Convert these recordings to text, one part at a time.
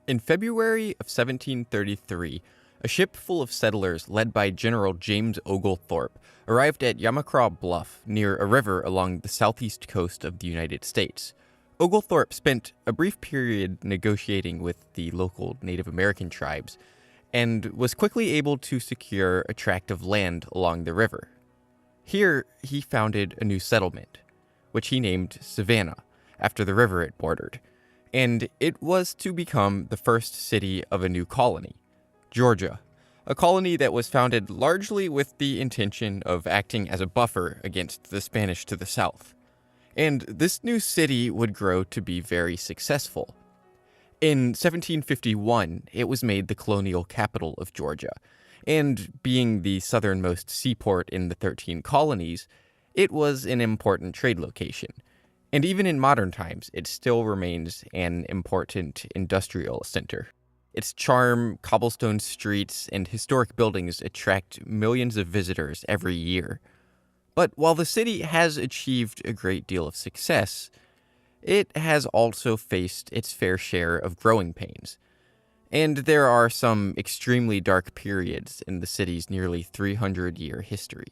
In February of 1733, a ship full of settlers led by General James Oglethorpe arrived at Yamacraw Bluff near a river along the southeast coast of the United States. Oglethorpe spent a brief period negotiating with the local Native American tribes and was quickly able to secure a tract of land along the river. Here, he founded a new settlement, which he named Savannah, after the river it bordered, and it was to become the first city of a new colony, Georgia, a colony that was founded largely with the intention of acting as a buffer against the Spanish to the south. And this new city would grow to be very successful. In 1751, it was made the colonial capital of Georgia, and being the southernmost seaport in the 13 colonies, it was an important trade location. And even in modern times, it still remains an important industrial center. Its charm, cobblestone streets, and historic buildings attract millions of visitors every year. But while the city has achieved a great deal of success, it has also faced its fair share of growing pains. And there are some extremely dark periods in the city's nearly 300-year history.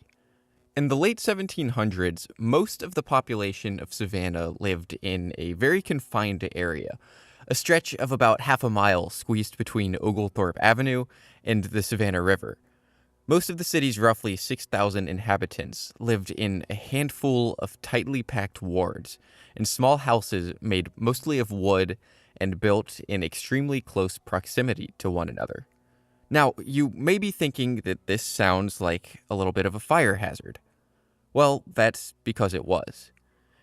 In the late 1700s, most of the population of Savannah lived in a very confined area, a stretch of about half a mile squeezed between Oglethorpe Avenue and the Savannah River. Most of the city's roughly 6,000 inhabitants lived in a handful of tightly packed wards, in small houses made mostly of wood and built in extremely close proximity to one another. Now, you may be thinking that this sounds like a little bit of a fire hazard. Well, that's because it was.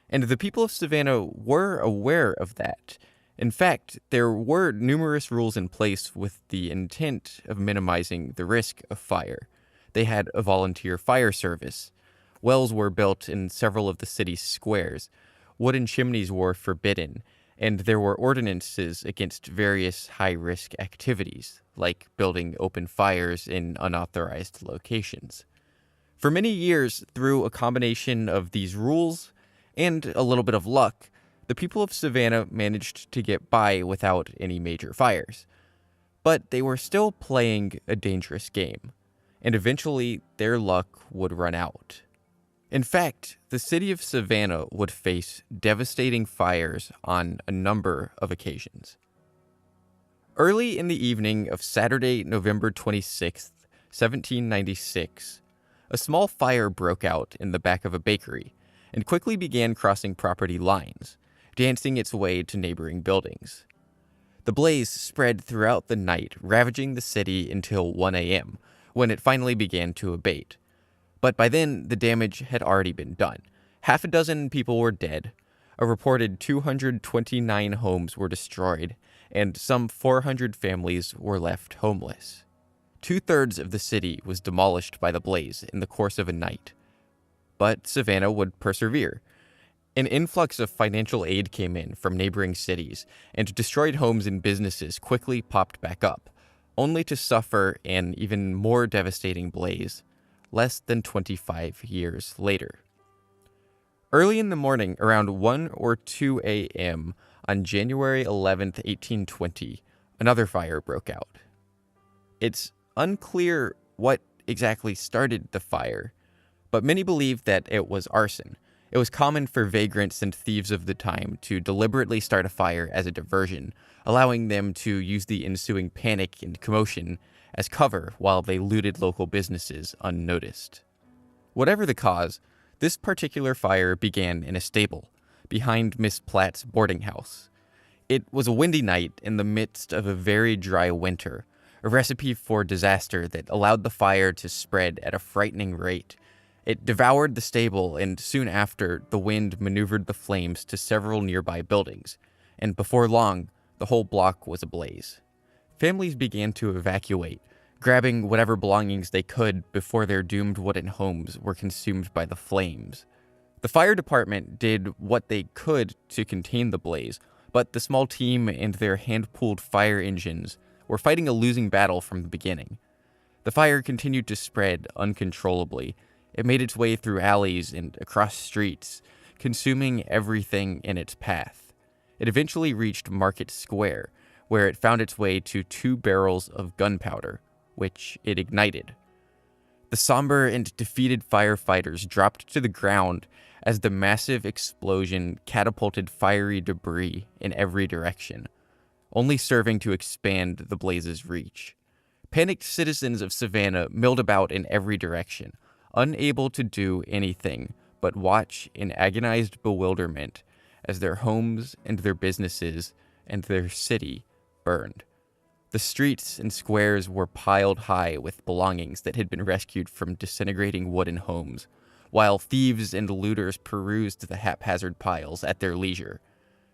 And the people of Savannah were aware of that. In fact, there were numerous rules in place with the intent of minimizing the risk of fire. They had a volunteer fire service. Wells were built in several of the city's squares. Wooden chimneys were forbidden, and there were ordinances against various high-risk activities, like building open fires in unauthorized locations. For many years, through a combination of these rules and a little bit of luck, the people of Savannah managed to get by without any major fires. But they were still playing a dangerous game, and eventually their luck would run out. In fact, the city of Savannah would face devastating fires on a number of occasions. Early in the evening of Saturday, November 26th, 1796, a small fire broke out in the back of a bakery and quickly began crossing property lines, dancing its way to neighboring buildings. The blaze spread throughout the night, ravaging the city until 1 a.m., when it finally began to abate. But by then, the damage had already been done. Half a dozen people were dead, a reported 229 homes were destroyed, and some 400 families were left homeless. 2/3 of the city was demolished by the blaze in the course of a night. But Savannah would persevere. An influx of financial aid came in from neighboring cities, and destroyed homes and businesses quickly popped back up, only to suffer an even more devastating blaze less than 25 years later. Early in the morning, around 1 or 2 a.m. on January 11th, 1820, another fire broke out. It's unclear what exactly started the fire, but many believe that it was arson. It was common for vagrants and thieves of the time to deliberately start a fire as a diversion, allowing them to use the ensuing panic and commotion as cover while they looted local businesses unnoticed. Whatever the cause, this particular fire began in a stable, behind Miss Platt's boarding house. It was a windy night in the midst of a very dry winter, a recipe for disaster that allowed the fire to spread at a frightening rate. It devoured the stable, and soon after, the wind maneuvered the flames to several nearby buildings, and before long, the whole block was ablaze. Families began to evacuate, grabbing whatever belongings they could before their doomed wooden homes were consumed by the flames. The fire department did what they could to contain the blaze, but the small team and their hand-pulled fire engines were fighting a losing battle from the beginning. The fire continued to spread uncontrollably. It made its way through alleys and across streets, consuming everything in its path. It eventually reached Market Square, where it found its way to 2 barrels of gunpowder, which it ignited. The somber and defeated firefighters dropped to the ground as the massive explosion catapulted fiery debris in every direction, only serving to expand the blaze's reach. Panicked citizens of Savannah milled about in every direction, unable to do anything but watch in agonized bewilderment as their homes and their businesses and their city burned. The streets and squares were piled high with belongings that had been rescued from disintegrating wooden homes, while thieves and looters perused the haphazard piles at their leisure.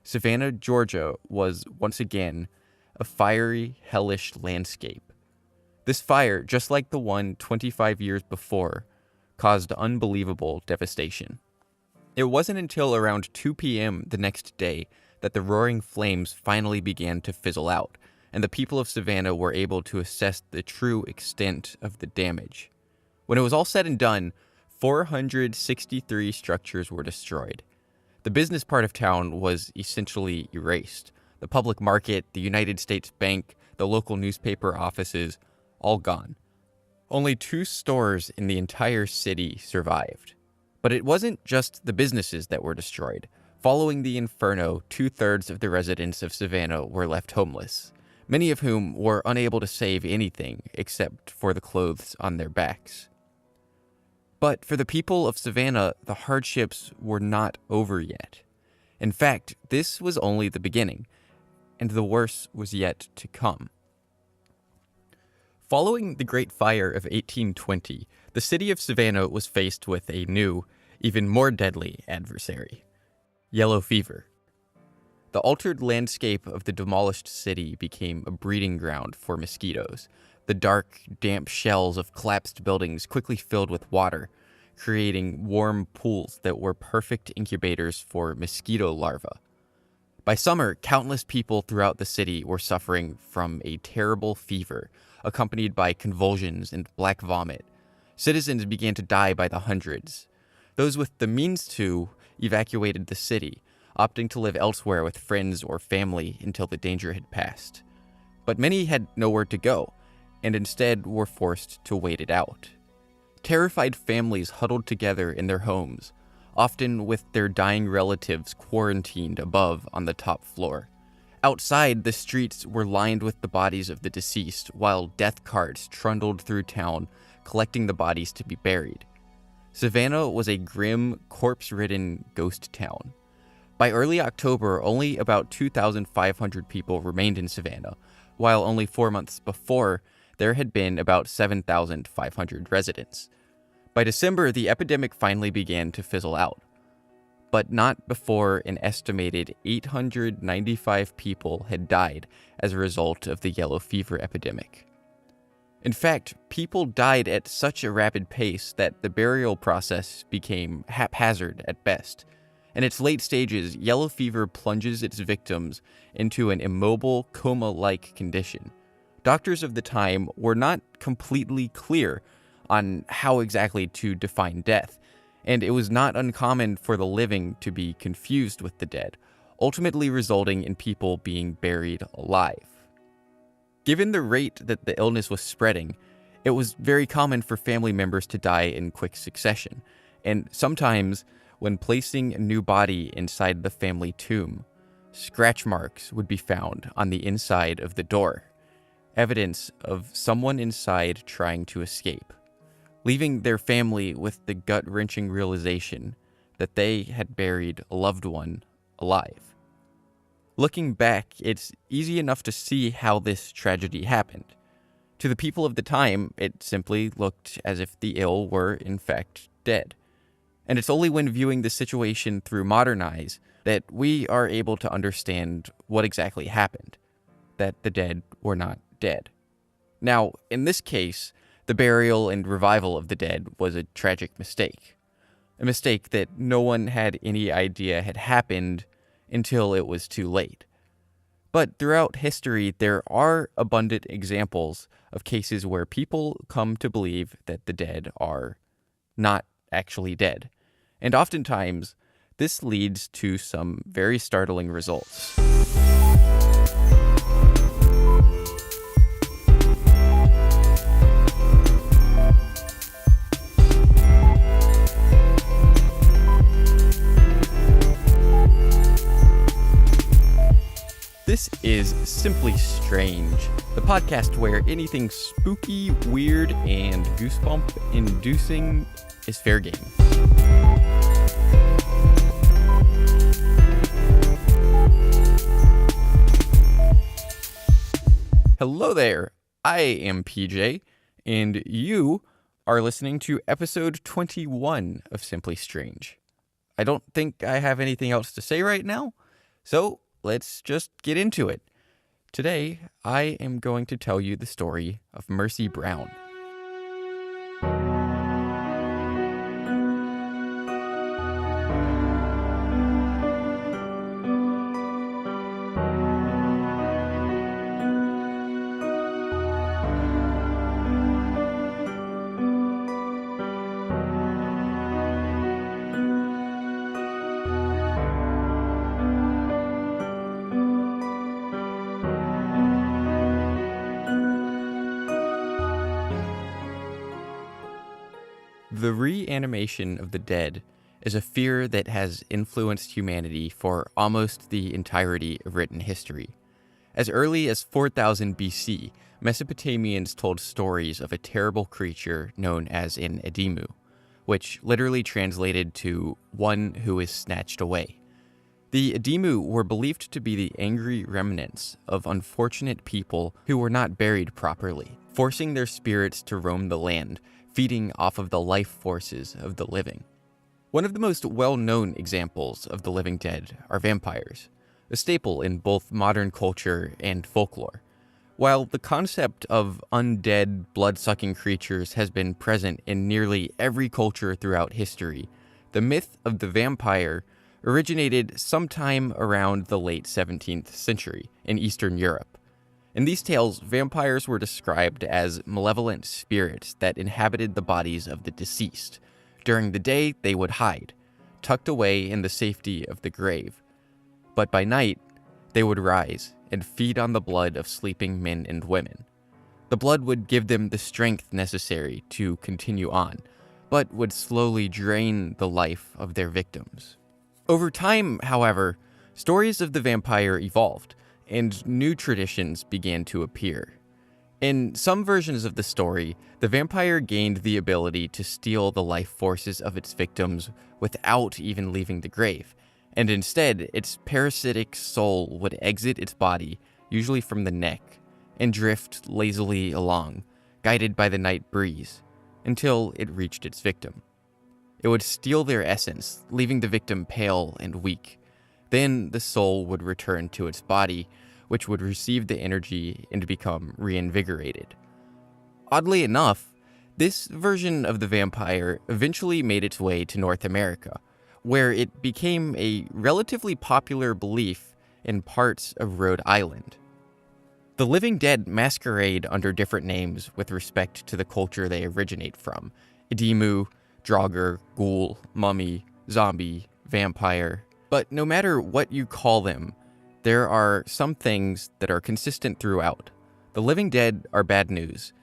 Savannah, Georgia was once again a fiery, hellish landscape. This fire, just like the one 25 years before, caused unbelievable devastation. It wasn't until around 2 p.m. the next day that the roaring flames finally began to fizzle out, and the people of Savannah were able to assess the true extent of the damage. When it was all said and done, 463 structures were destroyed. The business part of town was essentially erased. The public market, the United States Bank, the local newspaper offices, all gone. Only 2 stores in the entire city survived. But it wasn't just the businesses that were destroyed. Following the inferno, 2/3 of the residents of Savannah were left homeless, many of whom were unable to save anything except for the clothes on their backs. But for the people of Savannah, the hardships were not over yet. In fact, this was only the beginning, and the worst was yet to come. Following the Great Fire of 1820, the city of Savannah was faced with a new, even more deadly adversary: yellow fever. The altered landscape of the demolished city became a breeding ground for mosquitoes. The dark, damp shells of collapsed buildings quickly filled with water, creating warm pools that were perfect incubators for mosquito larvae. By summer, countless people throughout the city were suffering from a terrible fever, accompanied by convulsions and black vomit. Citizens began to die by the hundreds. Those with the means to evacuated the city, opting to live elsewhere with friends or family until the danger had passed. But many had nowhere to go, and instead were forced to wait it out. Terrified families huddled together in their homes, often with their dying relatives quarantined above on the top floor. Outside, the streets were lined with the bodies of the deceased, while death carts trundled through town, collecting the bodies to be buried. Savannah was a grim, corpse-ridden ghost town. By early October, only about 2,500 people remained in Savannah, while only 4 months before, there had been about 7,500 residents. By December, the epidemic finally began to fizzle out, but not before an estimated 895 people had died as a result of the yellow fever epidemic. In fact, people died at such a rapid pace that the burial process became haphazard at best. In its late stages, yellow fever plunges its victims into an immobile, coma-like condition. Doctors of the time were not completely clear on how exactly to define death, and it was not uncommon for the living to be confused with the dead, ultimately resulting in people being buried alive. Given the rate that the illness was spreading, it was very common for family members to die in quick succession, and sometimes, when placing a new body inside the family tomb, scratch marks would be found on the inside of the door, evidence of someone inside trying to escape, leaving their family with the gut-wrenching realization that they had buried a loved one alive. Looking back, it's easy enough to see how this tragedy happened. To the people of the time, it simply looked as if the ill were, in fact, dead. And it's only when viewing the situation through modern eyes that we are able to understand what exactly happened, that the dead were not dead. Now, in this case, the burial and revival of the dead was a tragic mistake. A mistake that no one had any idea had happened until it was too late. But throughout history, there are abundant examples of cases where people come to believe that the dead are not actually dead. And oftentimes, this leads to some very startling results. is Simply Strange, the podcast where anything spooky, weird, and goosebump-inducing is fair game. Hello there, I am PJ, and you are listening to episode 21 of Simply Strange. I don't think I have anything else to say right now, so let's just get into it. Today, I am going to tell you the story of Mercy Brown. The reanimation of the dead is a fear that has influenced humanity for almost the entirety of written history. As early as 4000 BC, Mesopotamians told stories of a terrible creature known as an edimu, which literally translated to one who is snatched away. The edimu were believed to be the angry remnants of unfortunate people who were not buried properly, forcing their spirits to roam the land, feeding off of the life forces of the living. One of the most well-known examples of the living dead are vampires, a staple in both modern culture and folklore. While the concept of undead, blood-sucking creatures has been present in nearly every culture throughout history, the myth of the vampire originated sometime around the late 17th century in Eastern Europe. In these tales, vampires were described as malevolent spirits that inhabited the bodies of the deceased. During the day, they would hide, tucked away in the safety of the grave. But by night, they would rise and feed on the blood of sleeping men and women. The blood would give them the strength necessary to continue on, but would slowly drain the life of their victims. Over time, however, stories of the vampire evolved, and new traditions began to appear. In some versions of the story, the vampire gained the ability to steal the life forces of its victims without even leaving the grave, and instead, its parasitic soul would exit its body, usually from the neck, and drift lazily along, guided by the night breeze, until it reached its victim. It would steal their essence, leaving the victim pale and weak. Then the soul would return to its body, which would receive the energy and become reinvigorated. Oddly enough, this version of the vampire eventually made its way to North America, where it became a relatively popular belief in parts of Rhode Island. The living dead masquerade under different names with respect to the culture they originate from: edimu, draugr, ghoul, mummy, zombie, vampire. But no matter what you call them, there are some things that are consistent throughout. The living dead are bad news,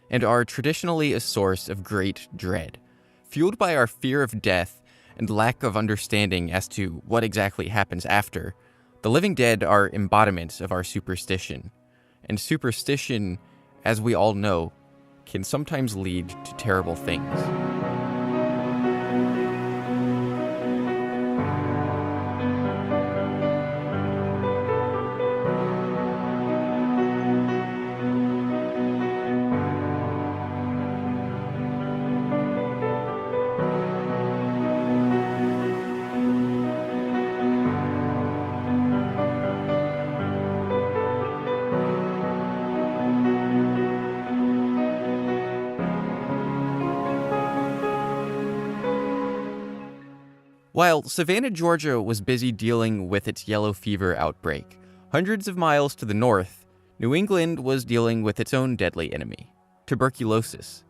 and are traditionally a source of great dread. Fueled by our fear of death and lack of understanding as to what exactly happens after, the living dead are embodiments of our superstition. And superstition, as we all know, can sometimes lead to terrible things. While Savannah, Georgia was busy dealing with its yellow fever outbreak, hundreds of miles to the north, New England was dealing with its own deadly enemy, tuberculosis,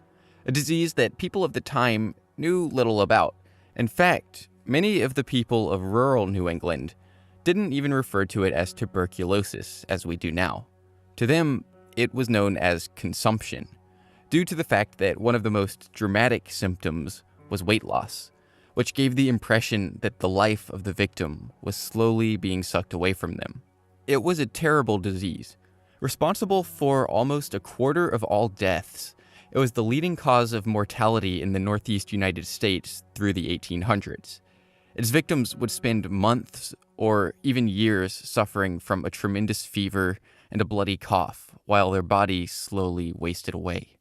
a disease that people of the time knew little about. In fact, many of the people of rural New England didn't even refer to it as tuberculosis as we do now. To them, it was known as consumption, due to the fact that one of the most dramatic symptoms was weight loss, which gave the impression that the life of the victim was slowly being sucked away from them. It was a terrible disease, responsible for almost a quarter of all deaths. It was the leading cause of mortality in the Northeast United States through the 1800s. Its victims would spend months or even years suffering from a tremendous fever and a bloody cough while their body slowly wasted away.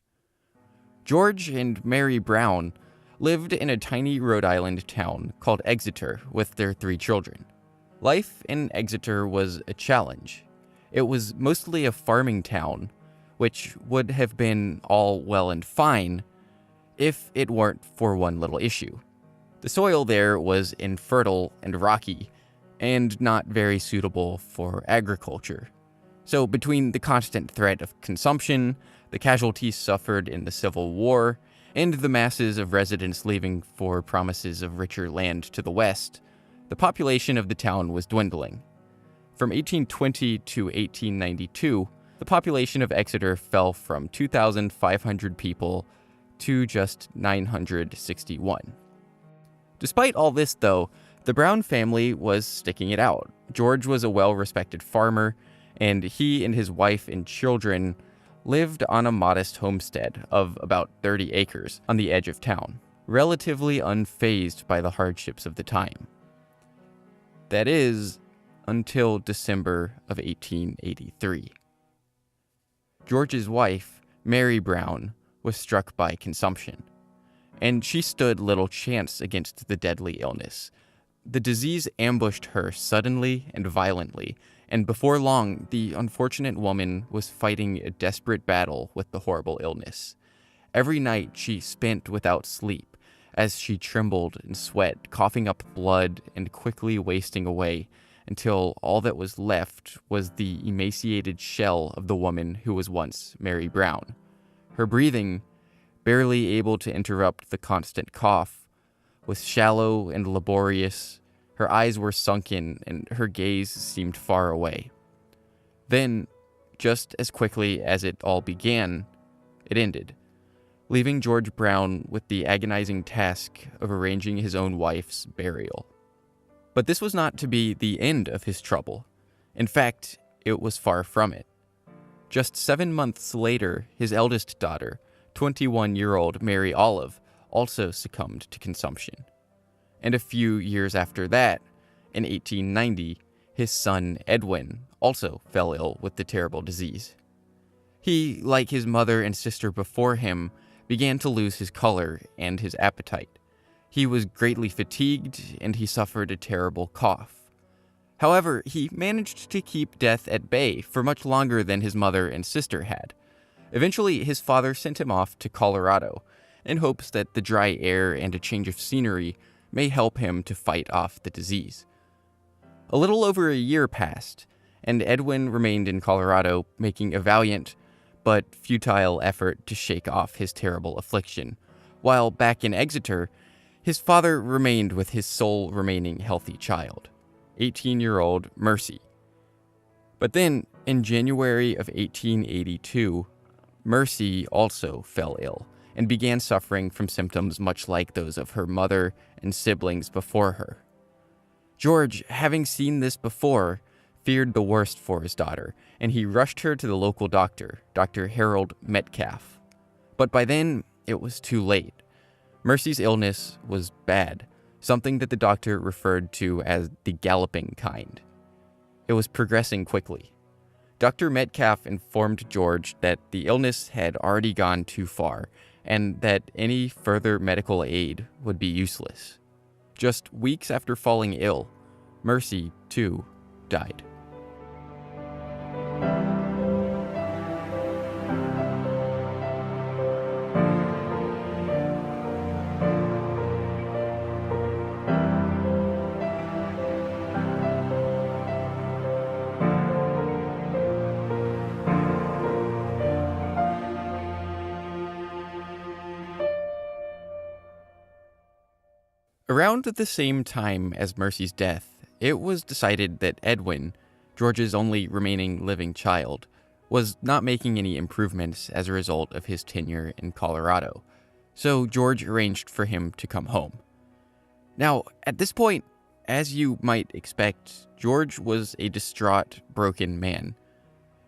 George and Mary Brown lived in a tiny Rhode Island town called Exeter with their 3 children. Life in Exeter was a challenge. It was mostly a farming town, which would have been all well and fine if it weren't for one little issue. The soil there was infertile and rocky, and not very suitable for agriculture. So between the constant threat of consumption, the casualties suffered in the Civil War, and the masses of residents leaving for promises of richer land to the west, the population of the town was dwindling. From 1820 to 1892, the population of Exeter fell from 2,500 people to just 961. Despite all this, though, the Brown family was sticking it out. George was a well-respected farmer, and he and his wife and children lived on a modest homestead of about 30 acres on the edge of town, relatively unfazed by the hardships of the time. That is, until December of 1883. George's wife, Mary Brown, was struck by consumption, and she stood little chance against the deadly illness. The disease ambushed her suddenly and violently, and before long, the unfortunate woman was fighting a desperate battle with the horrible illness. Every night she spent without sleep, as she trembled and sweat, coughing up blood and quickly wasting away, until all that was left was the emaciated shell of the woman who was once Mary Brown. Her breathing, barely able to interrupt the constant cough, was shallow and laborious. Her eyes were sunken, and her gaze seemed far away. Then, just as quickly as it all began, it ended, leaving George Brown with the agonizing task of arranging his own wife's burial. But this was not to be the end of his trouble. In fact, it was far from it. Just 7 months later, his eldest daughter, 21-year-old Mary Olive, also succumbed to consumption. And a few years after that, in 1890, his son Edwin also fell ill with the terrible disease. He, like his mother and sister before him, began to lose his color and his appetite. He was greatly fatigued, and he suffered a terrible cough. However, he managed to keep death at bay for much longer than his mother and sister had. Eventually, his father sent him off to Colorado, in hopes that the dry air and a change of scenery may help him to fight off the disease. A little over a year passed, and Edwin remained in Colorado, making a valiant but futile effort to shake off his terrible affliction, while back in Exeter, his father remained with his sole remaining healthy child, 18-year-old Mercy. But then, in January of 1882, Mercy also fell ill and began suffering from symptoms much like those of her mother and siblings before her. George, having seen this before, feared the worst for his daughter, and he rushed her to the local doctor, Dr. Harold Metcalf. But by then, it was too late. Mercy's illness was bad, something that the doctor referred to as the galloping kind. It was progressing quickly. Dr. Metcalf informed George that the illness had already gone too far, and that any further medical aid would be useless. Just weeks after falling ill, Mercy, too, died. Around the same time as Mercy's death, it was decided that Edwin, George's only remaining living child, was not making any improvements as a result of his tenure in Colorado, so George arranged for him to come home. Now, at this point, as you might expect, George was a distraught, broken man.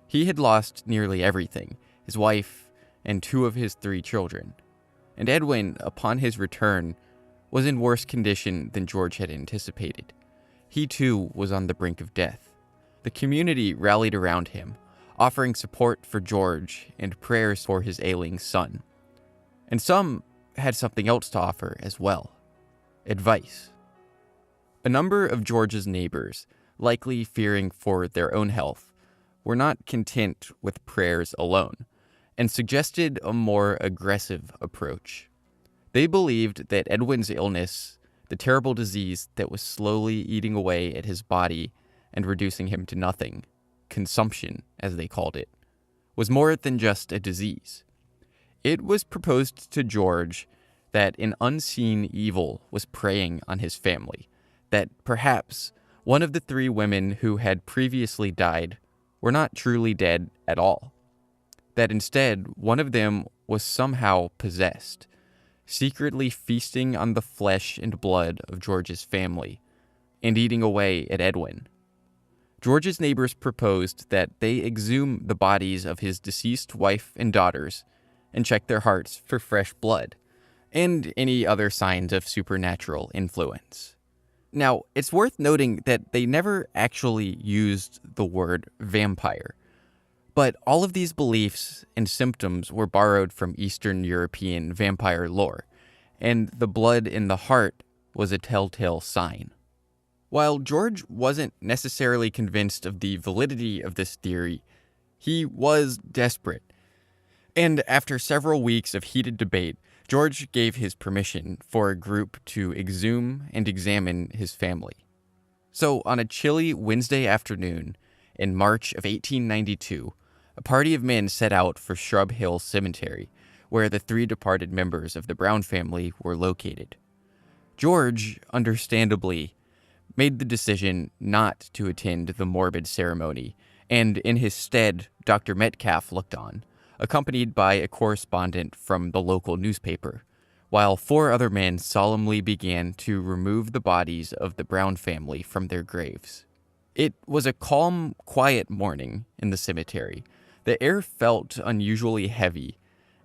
He had lost nearly everything, his wife and 2 of his 3 children. And Edwin, upon his return, was in worse condition than George had anticipated. He too was on the brink of death. The community rallied around him, offering support for George and prayers for his ailing son. And some had something else to offer as well: advice. A number of George's neighbors, likely fearing for their own health, were not content with prayers alone, and suggested a more aggressive approach. They believed that Edwin's illness, the terrible disease that was slowly eating away at his body and reducing him to nothing, consumption, as they called it, was more than just a disease. It was proposed to George that an unseen evil was preying on his family, that perhaps one of the 3 women who had previously died were not truly dead at all, that instead one of them was somehow possessed, secretly feasting on the flesh and blood of George's family and eating away at Edwin. George's neighbors proposed that they exhume the bodies of his deceased wife and daughters and check their hearts for fresh blood and any other signs of supernatural influence. Now, it's worth noting that they never actually used the word vampire, but all of these beliefs and symptoms were borrowed from Eastern European vampire lore, and the blood in the heart was a telltale sign. While George wasn't necessarily convinced of the validity of this theory, he was desperate. And after several weeks of heated debate, George gave his permission for a group to exhume and examine his family. So on a chilly Wednesday afternoon in March of 1892, a party of men set out for Shrub Hill Cemetery, where the 3 departed members of the Brown family were located. George, understandably, made the decision not to attend the morbid ceremony, and in his stead, Dr. Metcalf looked on, accompanied by a correspondent from the local newspaper, while 4 other men solemnly began to remove the bodies of the Brown family from their graves. It was a calm, quiet morning in the cemetery. The air felt unusually heavy,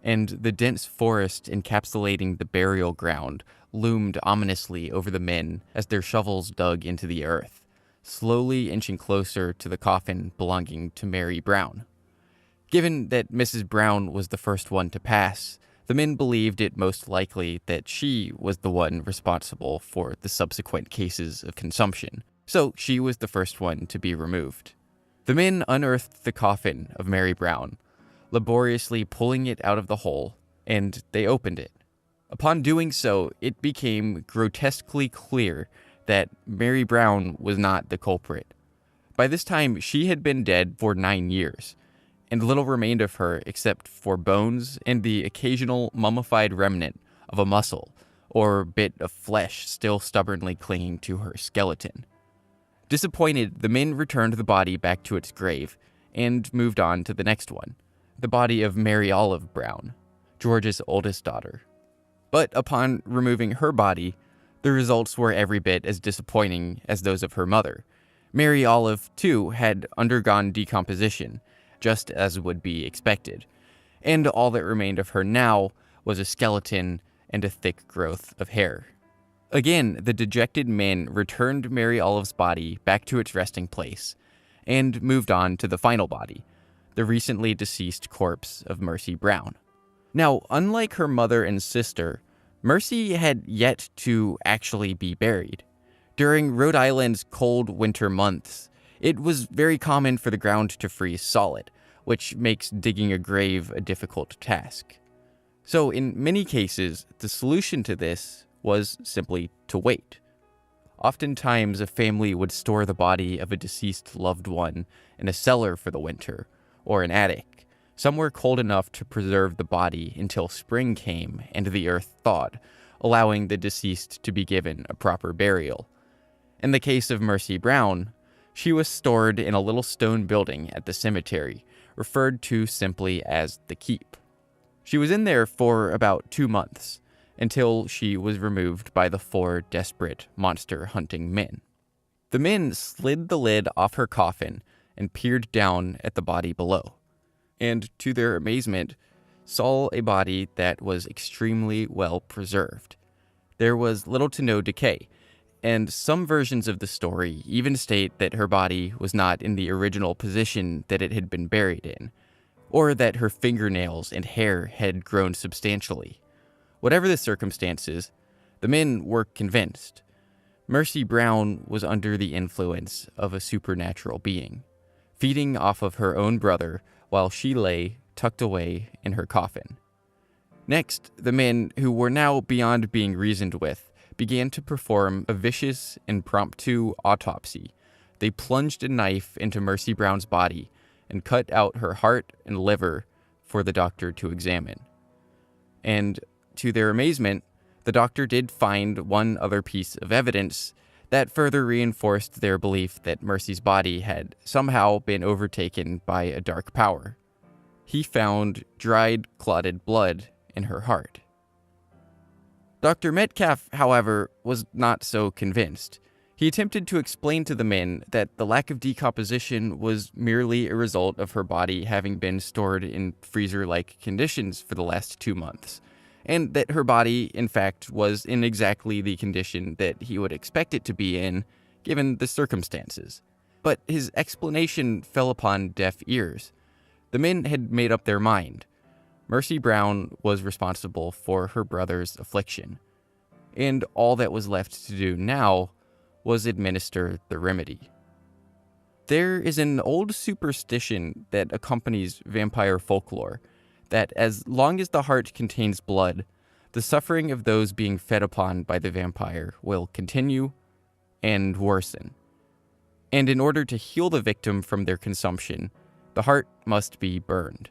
and the dense forest encapsulating the burial ground loomed ominously over the men as their shovels dug into the earth, slowly inching closer to the coffin belonging to Mary Brown. Given that Mrs. Brown was the first one to pass, the men believed it most likely that she was the one responsible for the subsequent cases of consumption, so she was the first one to be removed. The men unearthed the coffin of Mary Brown, laboriously pulling it out of the hole, and they opened it. Upon doing so, it became grotesquely clear that Mary Brown was not the culprit. By this time, she had been dead for 9 years, and little remained of her except for bones and the occasional mummified remnant of a muscle or bit of flesh still stubbornly clinging to her skeleton. Disappointed, the men returned the body back to its grave and moved on to the next one, the body of Mary Olive Brown, George's oldest daughter. But upon removing her body, the results were every bit as disappointing as those of her mother. Mary Olive, too, had undergone decomposition, just as would be expected, and all that remained of her now was a skeleton and a thick growth of hair. Again, the dejected men returned Mary Olive's body back to its resting place, and moved on to the final body, the recently deceased corpse of Mercy Brown. Now, unlike her mother and sister, Mercy had yet to actually be buried. During Rhode Island's cold winter months, it was very common for the ground to freeze solid, which makes digging a grave a difficult task. So in many cases, the solution to this was simply to wait. Oftentimes, a family would store the body of a deceased loved one in a cellar for the winter, or an attic, somewhere cold enough to preserve the body until spring came and the earth thawed, allowing the deceased to be given a proper burial. In the case of Mercy Brown, she was stored in a little stone building at the cemetery, referred to simply as the Keep. She was in there for about 2 months, until she was removed by the 4 desperate monster-hunting men. The men slid the lid off her coffin and peered down at the body below, and to their amazement, saw a body that was extremely well preserved. There was little to no decay, and some versions of the story even state that her body was not in the original position that it had been buried in, or that her fingernails and hair had grown substantially. Whatever the circumstances, the men were convinced Mercy Brown was under the influence of a supernatural being, feeding off of her own brother while she lay tucked away in her coffin. Next, the men, who were now beyond being reasoned with, began to perform a vicious, impromptu autopsy. They plunged a knife into Mercy Brown's body and cut out her heart and liver for the doctor to examine. And to their amazement, the doctor did find one other piece of evidence that further reinforced their belief that Mercy's body had somehow been overtaken by a dark power. He found dried, clotted blood in her heart. Dr. Metcalf, however, was not so convinced. He attempted to explain to the men that the lack of decomposition was merely a result of her body having been stored in freezer-like conditions for the last 2 months, and that her body, in fact, was in exactly the condition that he would expect it to be in, given the circumstances. But his explanation fell upon deaf ears. The men had made up their mind. Mercy Brown was responsible for her brother's affliction, and all that was left to do now was administer the remedy. There is an old superstition that accompanies vampire folklore, that as long as the heart contains blood, the suffering of those being fed upon by the vampire will continue and worsen. And in order to heal the victim from their consumption, the heart must be burned.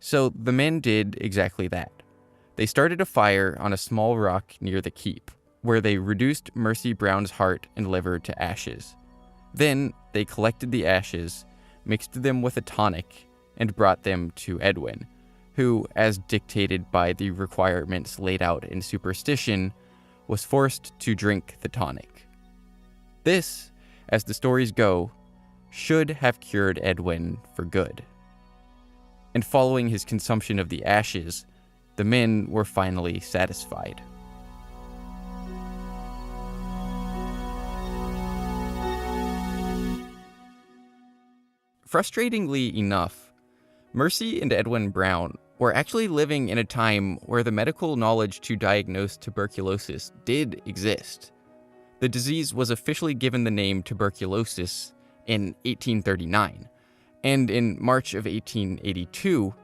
So the men did exactly that. They started a fire on a small rock near the keep, where they reduced Mercy Brown's heart and liver to ashes. Then they collected the ashes, mixed them with a tonic, and brought them to Edwin, who, as dictated by the requirements laid out in superstition, was forced to drink the tonic. This, as the stories go, should have cured Edwin for good. And following his consumption of the ashes, the men were finally satisfied. Frustratingly enough, Mercy and Edwin Brown were actually living in a time where the medical knowledge to diagnose tuberculosis did exist. The disease was officially given the name tuberculosis in 1839, and in March of 1882,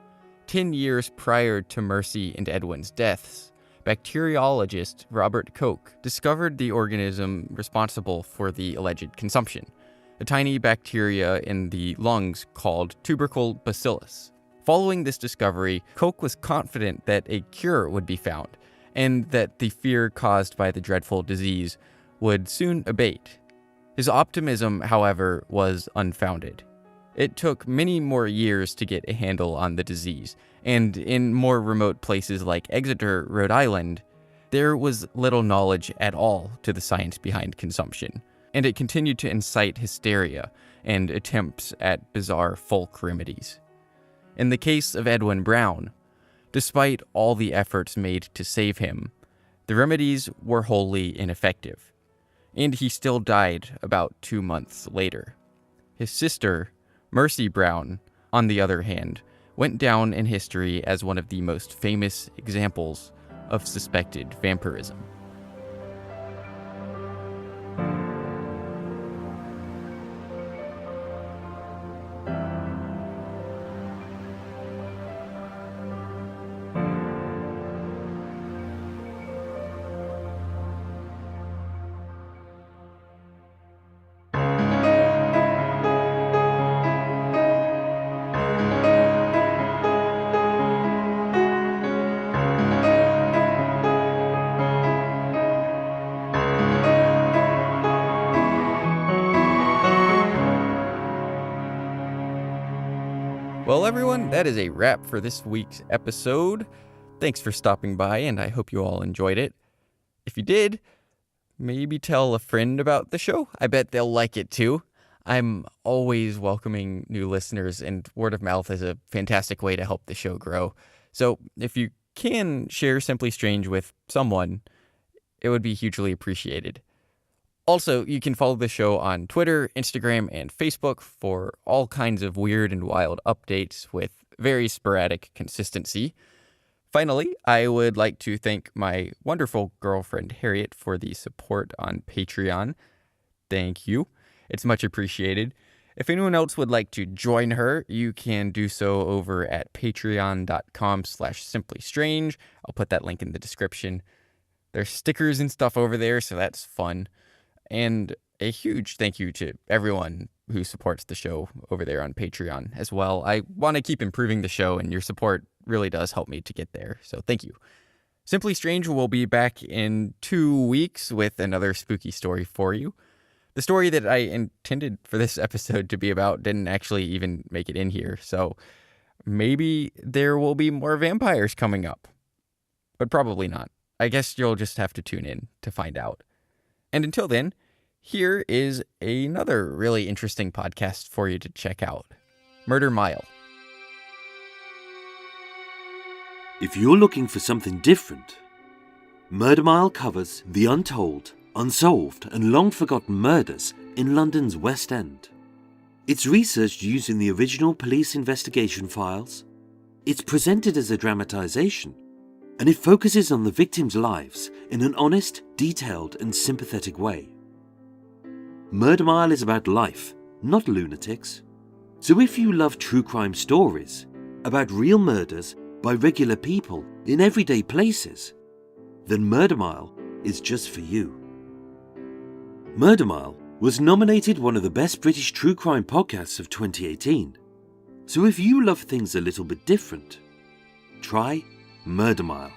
10 years prior to Mercy and Edwin's deaths, bacteriologist Robert Koch discovered the organism responsible for the alleged consumption, a tiny bacteria in the lungs called tubercle bacillus. Following this discovery, Koch was confident that a cure would be found, and that the fear caused by the dreadful disease would soon abate. His optimism, however, was unfounded. It took many more years to get a handle on the disease, and in more remote places like Exeter, Rhode Island, there was little knowledge at all to the science behind consumption, and it continued to incite hysteria and attempts at bizarre folk remedies. In the case of Edwin Brown, despite all the efforts made to save him, the remedies were wholly ineffective, and he still died about 2 months later. His sister, Mercy Brown, on the other hand, went down in history as one of the most famous examples of suspected vampirism. Well, everyone, that is a wrap for this week's episode. Thanks for stopping by, and I hope you all enjoyed it. If you did, maybe tell a friend about the show. I bet they'll like it too. I'm always welcoming new listeners, and word of mouth is a fantastic way to help the show grow. So if you can share Simply Strange with someone, it would be hugely appreciated. Also, you can follow the show on Twitter, Instagram, and Facebook for all kinds of weird and wild updates with very sporadic consistency. Finally, I would like to thank my wonderful girlfriend Harriet for the support on Patreon. Thank you. It's much appreciated. If anyone else would like to join her, you can do so over at patreon.com/simplystrange. I'll put that link in the description. There's stickers and stuff over there, so that's fun. And a huge thank you to everyone who supports the show over there on Patreon as well. I want to keep improving the show, and your support really does help me to get there, so thank you. Simply Strange will be back in 2 weeks with another spooky story for you. The story that I intended for this episode to be about didn't actually even make it in here, so maybe there will be more vampires coming up. But probably not. I guess you'll just have to tune in to find out. And until then, here is another really interesting podcast for you to check out. Murder Mile. If you're looking for something different, Murder Mile covers the untold, unsolved and long-forgotten murders in London's West End. It's researched using the original police investigation files, it's presented as a dramatisation, and it focuses on the victims' lives in an honest, detailed and sympathetic way. Murder Mile is about life, not lunatics. So if you love true crime stories about real murders by regular people in everyday places, then Murder Mile is just for you. Murder Mile was nominated one of the best British true crime podcasts of 2018. So if you love things a little bit different, try Murder Mile.